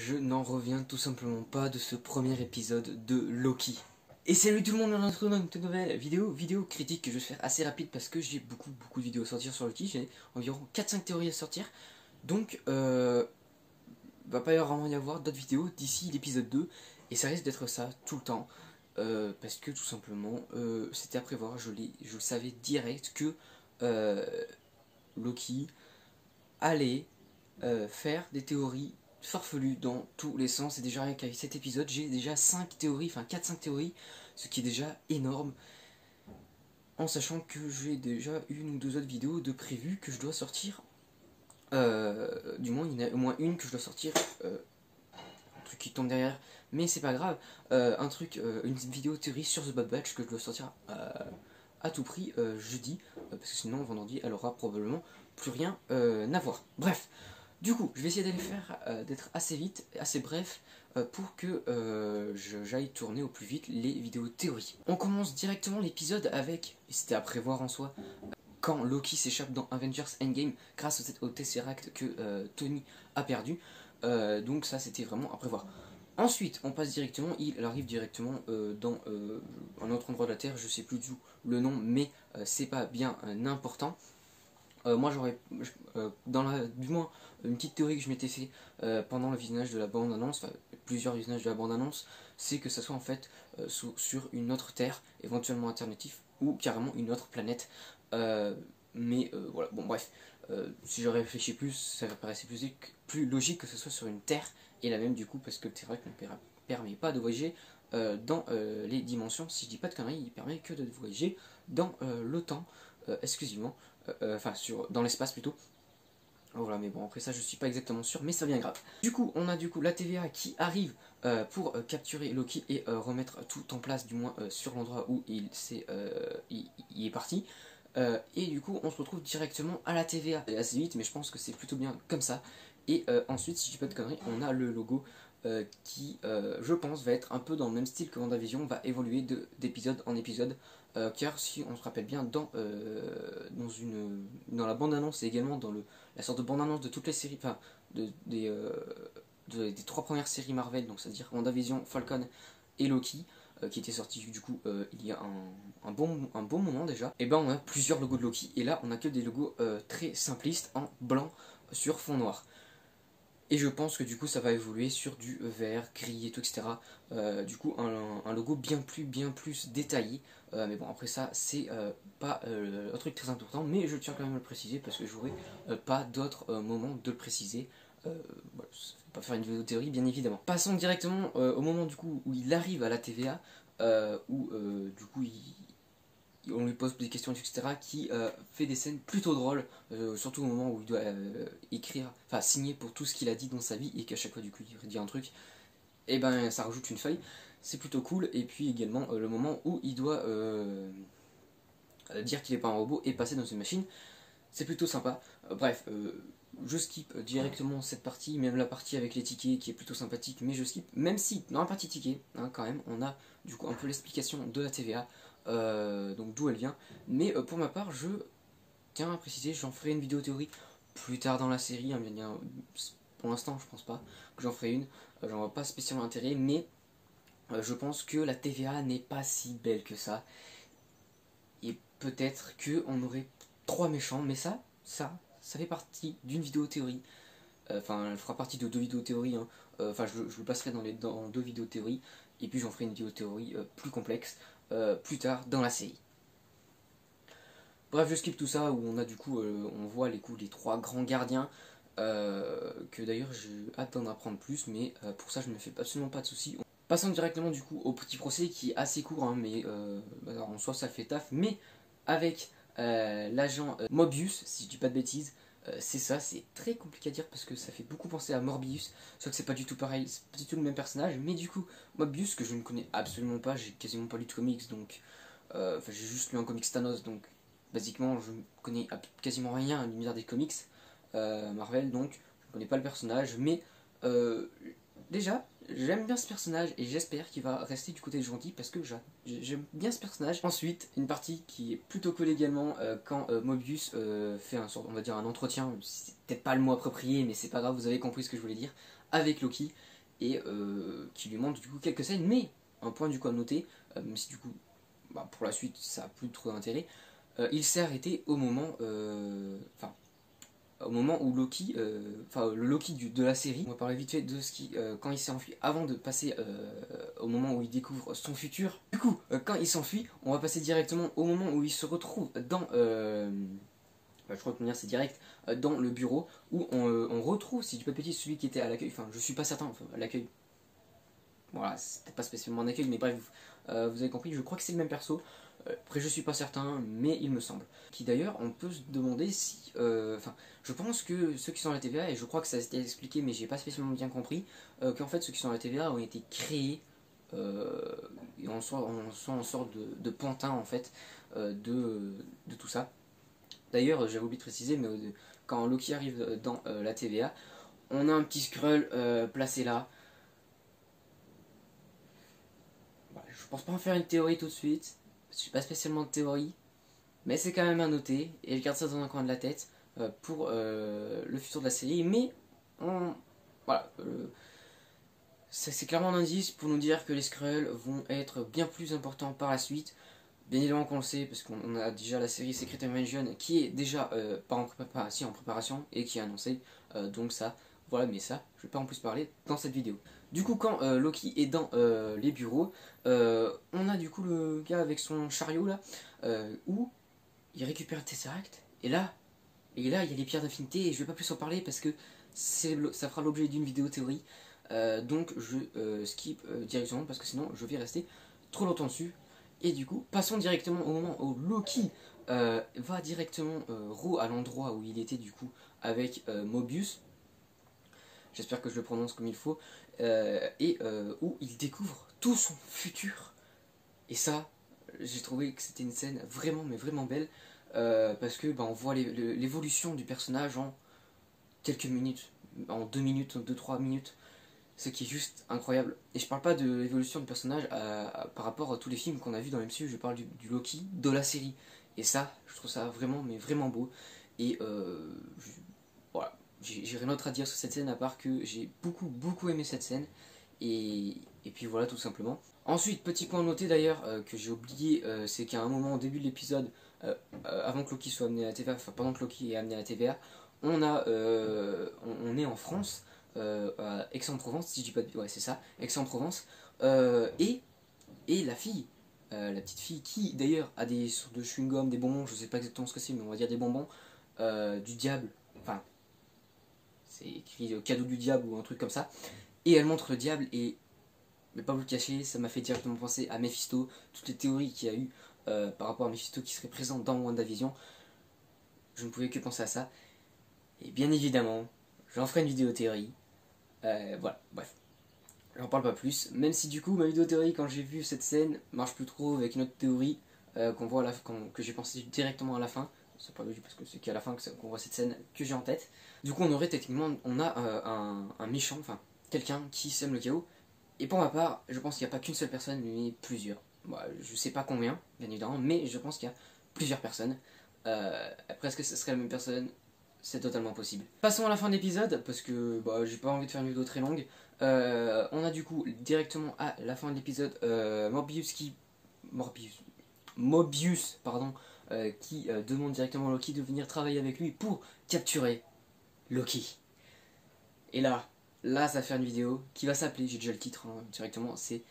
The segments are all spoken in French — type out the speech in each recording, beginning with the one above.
je n'en reviens tout simplement pas de ce premier épisode de Loki. Et salut tout le monde, on se retrouve dans une toute nouvelle vidéo critique que je vais faire assez rapide parce que j'ai beaucoup de vidéos à sortir sur Loki. J'ai environ 4-5 théories à sortir. Donc va pas vraiment y avoir d'autres vidéos d'ici l'épisode 2. Et ça risque d'être ça tout le temps. Parce que tout simplement c'était à prévoir, je le savais direct que Loki allait faire des théories farfelues dans tous les sens. Et déjà avec cet épisode j'ai déjà 5 théories, enfin 4-5 théories, ce qui est déjà énorme, en sachant que j'ai déjà une ou deux autres vidéos de prévues que je dois sortir. Du moins il y en a au moins une que je dois sortir, un truc qui tombe derrière, mais c'est pas grave, une vidéo théorie sur The Bad Batch que je dois sortir à tout prix jeudi, parce que sinon vendredi elle aura probablement plus rien à voir. Bref, du coup je vais essayer d'aller faire d'être assez vite, assez bref, pour que j'aille tourner au plus vite les vidéos théories. On commence directement l'épisode avec, et c'était à prévoir en soi, quand Loki s'échappe dans Avengers Endgame grâce au Tesseract que Tony a perdu. Donc ça c'était vraiment à prévoir. Ensuite on passe directement, il arrive directement dans un autre endroit de la Terre, je sais plus du tout le nom, mais c'est pas bien important. Moi j'aurais, du moins une petite théorie que je m'étais fait pendant le visionnage de la bande-annonce, enfin plusieurs visionnages de la bande-annonce, c'est que ça soit en fait sur une autre Terre, éventuellement alternative, ou carrément une autre planète. Voilà, bon bref, si je réfléchis plus, ça me paraissait plus logique que ce soit sur une Terre, et la même du coup, parce que le Tesseract ne permet pas de voyager dans les dimensions, si je dis pas de conneries, il permet que de voyager dans le temps, exclusivement, enfin dans l'espace plutôt. Voilà, mais bon, après ça je suis pas exactement sûr, mais ça vient grave. Du coup, on a la TVA qui arrive pour capturer Loki et remettre tout en place, du moins sur l'endroit où il est parti. Et du coup, on se retrouve directement à la TVA. C'est assez vite, mais je pense que c'est plutôt bien comme ça. Et ensuite, si je dis pas de conneries, on a le logo qui, je pense, va être un peu dans le même style que WandaVision, va évoluer d'épisode en épisode. Car si on se rappelle bien, dans la bande-annonce et également dans la sorte de bande-annonce de toutes les séries, enfin des 3 premières séries Marvel, donc c'est-à-dire WandaVision, Falcon et Loki, qui était sorti du coup il y a un bon moment déjà, et ben on a plusieurs logos de Loki, et là on a que des logos très simplistes en blanc sur fond noir. Et je pense que du coup ça va évoluer sur du vert, gris et tout, etc. Du coup un logo bien plus détaillé. Mais bon, après ça c'est pas un truc très important, mais je tiens quand même à le préciser parce que j'aurai pas d'autres moments de le préciser. Voilà, ça fait pas faire une vidéo théorie bien évidemment. Passons directement au moment du coup où il arrive à la TVA, où du coup on lui pose des questions, etc., qui fait des scènes plutôt drôles, surtout au moment où il doit écrire, enfin signer pour tout ce qu'il a dit dans sa vie, et qu'à chaque fois du coup il dit un truc, et ben ça rajoute une feuille, c'est plutôt cool. Et puis également le moment où il doit dire qu'il n'est pas un robot et passer dans une machine, c'est plutôt sympa. Bref, je skip directement cette partie, même la partie avec les tickets qui est plutôt sympathique, mais je skip, même si dans la partie tickets, hein, quand même, on a du coup un peu l'explication de la TVA, donc d'où elle vient. Mais pour ma part, je tiens à préciser, j'en ferai une vidéo théorie plus tard dans la série, hein, pour l'instant je pense pas que j'en ferai une, j'en vois pas spécialement intérêt, mais je pense que la TVA n'est pas si belle que ça, et peut-être qu'on aurait 3 méchants, mais ça fait partie d'une vidéo théorie. Enfin, elle fera partie de 2 vidéos théories, hein. Enfin, je le placerai dans 2 vidéos théories, et puis j'en ferai une vidéo théorie plus complexe plus tard dans la série. Bref, je skip tout ça, où on a du coup, on voit les 3 grands gardiens, que d'ailleurs j'ai hâte d'en apprendre plus, mais pour ça je ne me fais absolument pas de soucis. Passons directement du coup au petit procès qui est assez court, hein, mais alors, en soi ça fait taf, mais avec l'agent Mobius, si je dis pas de bêtises, c'est ça, c'est très compliqué à dire parce que ça fait beaucoup penser à Morbius, sauf que c'est pas du tout pareil, c'est pas du tout le même personnage, mais du coup Mobius, que je ne connais absolument pas, j'ai quasiment pas lu de comics, donc j'ai juste lu un comics Thanos, donc basiquement je ne connais quasiment rien à l'univers des comics Marvel, donc je ne connais pas le personnage, mais déjà j'aime bien ce personnage et j'espère qu'il va rester du côté de gentil parce que j'aime bien ce personnage. Ensuite, une partie qui est plutôt cool également, quand Mobius fait on va dire un entretien, c'est peut-être pas le mot approprié, mais c'est pas grave, vous avez compris ce que je voulais dire, avec Loki. et qui lui montre du coup quelques scènes, mais un point du coup à noter, même si du coup pour la suite ça a plus trop d'intérêt, il s'est arrêté au moment, au moment où Loki, le Loki de la série, on va parler vite fait de ce qui, quand il s'est enfui, avant de passer au moment où il découvre son futur. Du coup, quand il s'enfuit, on va passer directement au moment où il se retrouve dans, je crois que c'est direct, dans le bureau, où on retrouve, si je dis pas de bêtises, celui qui était à l'accueil, enfin je suis pas certain, enfin, à l'accueil. Voilà, c'était pas spécialement un accueil, mais bref, vous avez compris, je crois que c'est le même perso. Après, je suis pas certain, mais il me semble. Qui d'ailleurs, on peut se demander si. Je pense que ceux qui sont à la TVA, et je crois que ça a été expliqué, mais j'ai pas spécialement bien compris, qu'en fait, ceux qui sont à la TVA ont été créés, et on sont en sorte de pantin, en fait, de tout ça. D'ailleurs, j'avais oublié de préciser, mais quand Loki arrive dans la TVA, on a un petit Skrull placé là. Je pense pas en faire une théorie tout de suite. Je suis pas spécialement de théorie. Mais c'est quand même à noter. Et je garde ça dans un coin de la tête pour le futur de la série. Mais voilà. C'est clairement un indice pour nous dire que les Skrulls vont être bien plus importants par la suite. Bien évidemment qu'on le sait, parce qu'on a déjà la série Secret Invasion qui est déjà pas en préparation et qui est annoncée. Donc ça, voilà, mais ça, je vais pas en plus parler dans cette vidéo. Du coup, quand Loki est dans les bureaux, on a du coup le gars avec son chariot là, où il récupère le Tesseract, et là il y a les pierres d'infinité, et je vais pas plus en parler parce que ça fera l'objet d'une vidéo théorie. Donc je skip directement parce que sinon je vais rester trop longtemps dessus. Et du coup, passons directement au moment où Loki va directement à l'endroit où il était du coup avec Mobius. J'espère que je le prononce comme il faut. Où il découvre tout son futur. Et ça, j'ai trouvé que c'était une scène vraiment, mais vraiment belle. Parce que on voit l'évolution du personnage en quelques minutes, en 2 minutes, 2-3 minutes. Ce qui est juste incroyable. Et je parle pas de l'évolution du personnage par rapport à tous les films qu'on a vus dans le MCU, je parle du Loki de la série. Et ça, je trouve ça vraiment, mais vraiment beau. Et voilà, j'ai rien d'autre à dire sur cette scène à part que j'ai beaucoup, beaucoup aimé cette scène. Et puis voilà, tout simplement. Ensuite, petit point noté d'ailleurs que j'ai oublié, c'est qu'à un moment au début de l'épisode, avant que Loki soit amené à la TVA, enfin pendant que Loki est amené à la TVA, on est en France. À Aix-en-Provence, si je dis pas de... Ouais, c'est ça, Aix-en-Provence. Et la fille, la petite fille qui d'ailleurs a des sortes de chewing-gum, des bonbons, je sais pas exactement ce que c'est, mais on va dire des bonbons, du diable, enfin, c'est écrit cadeau du diable ou un truc comme ça. Et elle montre le diable, et je vais pas vous le cacher, ça m'a fait directement penser à Mephisto, toutes les théories qu'il y a eu par rapport à Mephisto qui serait présent dans WandaVision. Je ne pouvais que penser à ça. Et bien évidemment, j'en ferai une vidéo théorie. Voilà, bref. J'en parle pas plus, même si du coup ma vidéo théorie quand j'ai vu cette scène marche plus trop avec une autre théorie qu'on voit que j'ai pensé directement à la fin. C'est pas logique parce que c'est qu'à la fin qu'on voit cette scène que j'ai en tête. Du coup on a un méchant, enfin quelqu'un qui sème le chaos. Et pour ma part, je pense qu'il n'y a pas qu'une seule personne, mais plusieurs. Bon, je sais pas combien, bien évidemment, mais je pense qu'il y a plusieurs personnes. Après, est-ce que ce serait la même personne? C'est totalement possible. Passons à la fin de l'épisode, parce que j'ai pas envie de faire une vidéo très longue. On a du coup directement à la fin de l'épisode Mobius, pardon, qui demande directement à Loki de venir travailler avec lui pour capturer Loki. Et là ça va faire une vidéo qui va s'appeler, j'ai déjà le titre directement, c'est...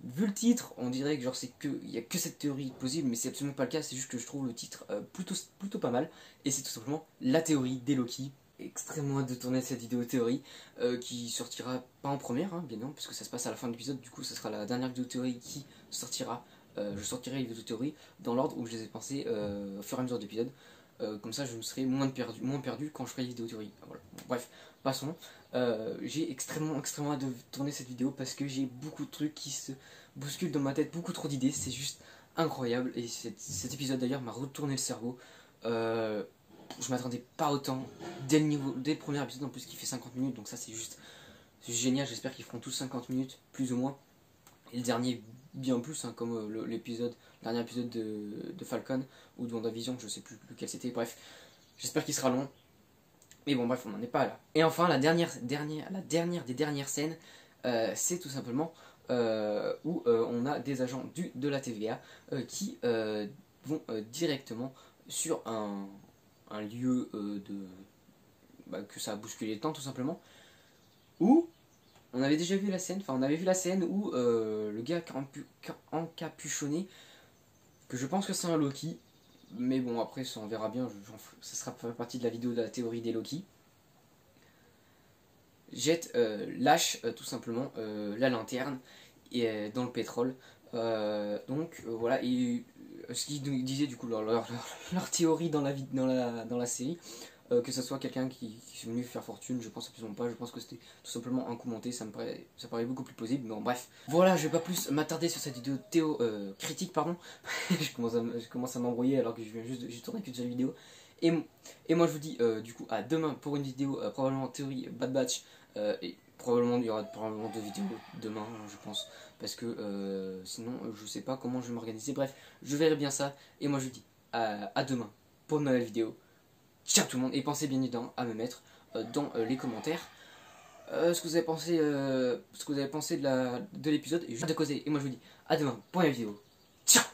Vu le titre, on dirait que genre il y a que cette théorie possible, mais c'est absolument pas le cas, c'est juste que je trouve le titre plutôt pas mal, et c'est tout simplement la théorie des Loki. Extrêmement hâte de tourner cette vidéo théorie, qui sortira pas en première, bien non, puisque ça se passe à la fin de l'épisode, du coup ça sera la dernière vidéo théorie qui sortira. Je sortirai les vidéos théorie dans l'ordre où je les ai pensées au fur et à mesure d'épisodes. Comme ça je me serai moins perdu quand je ferai les vidéos théorie. Voilà. Bref, passons. J'ai extrêmement hâte de tourner cette vidéo parce que j'ai beaucoup de trucs qui se bousculent dans ma tête, beaucoup trop d'idées, c'est juste incroyable. Et cet épisode d'ailleurs m'a retourné le cerveau. Je m'attendais pas autant dès le premier épisode en plus qui fait 50 minutes, donc ça c'est génial. J'espère qu'ils feront tous 50 minutes plus ou moins, et le dernier bien plus, comme le dernier épisode de Falcon ou de WandaVision, je sais plus lequel c'était. Bref, j'espère qu'il sera long, mais bon bref, on n'en est pas là. Et enfin la dernière des dernières scènes, c'est tout simplement où on a des agents de la TVA qui vont directement sur un lieu que ça a bousculé le temps tout simplement, où on avait déjà vu la scène, enfin on avait vu la scène où le gars encapuchonné, que je pense que c'est un Loki, mais bon après ça on verra bien, ça sera partie de la vidéo de la théorie des Loki, lâche tout simplement la lanterne dans le pétrole. Voilà, et ce qu'ils nous disaient du coup leur théorie dans la série, que ce soit quelqu'un qui est venu faire fortune, je pense absolument pas, je pense que c'était tout simplement un coup monté, ça paraît beaucoup plus plausible, mais bon bref. Voilà, je vais pas plus m'attarder sur cette vidéo critique, pardon. je commence à m'embrouiller alors que j'ai tourné qu'une seule vidéo. Et moi je vous dis du coup à demain pour une vidéo probablement théorie Bad Batch, et probablement il y aura probablement 2 vidéos demain, je pense, parce que sinon je sais pas comment je vais m'organiser. Bref, je verrai bien ça, et moi je vous dis à demain pour une nouvelle vidéo. Ciao tout le monde, et pensez bien évidemment à me mettre dans les commentaires ce que vous avez pensé de l'épisode, et je de causer, et moi je vous dis à demain pour une vidéo. Ciao.